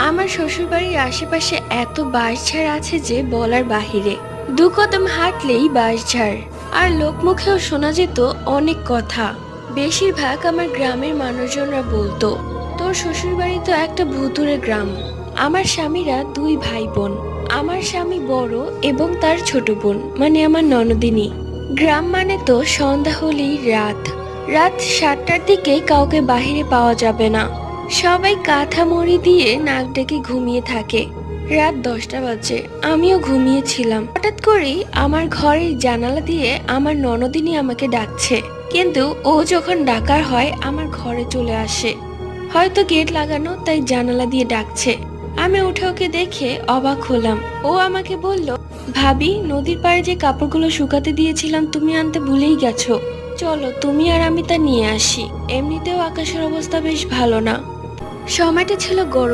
আমার শ্বশুরবাড়ির আশেপাশে এত বাঁশঝাড় আছে যে বলার বাহিরে। দু কদম হাঁটলেই বাঁশঝাড়। আর লোকমুখেও শোনা যেত অনেক কথা। বেশিরভাগ আমার গ্রামের মানুষজনরা বলতো, তোর শ্বশুরবাড়ি তো একটা ভুতুড়ে গ্রাম। আমার স্বামীরা দুই ভাই বোন। আমার স্বামী বড় এবং তার ছোট বোন মানে আমার ননদিনী। গ্রাম মানে তো সন্ধ্যা হলেই রাত। রাত 7টার দিকে কাউকে বাহিরে পাওয়া যাবে না। সবাই কাঁথা মুড়ি দিয়ে নাক ডেকে ঘুমিয়ে থাকে। রাত 10টা বাজে, আমিও ঘুমিয়েছিলাম। হঠাৎ করেই আমার ঘরের জানালা দিয়ে আমার ননদিনী আমাকে ডাকছে। কিন্তু ও যখন ডাকার হয় আমার ঘরে চলে আসে। হয়তো গেট লাগানো তাই জানালা দিয়ে ডাকছে। আমি উঠে ওকে দেখে অবাক হলাম। ও আমাকে বলল, ভাবি, নদীর পাড়ে যে কাপড়গুলো শুকাতে দিয়েছিলাম তুমি আনতে ভুলেই গেছো। চলো তুমি আর আমি তা নিয়ে আসি। এমনিতেও আকাশের অবস্থা বেশ ভালো না। সময়টা ছিল গরম।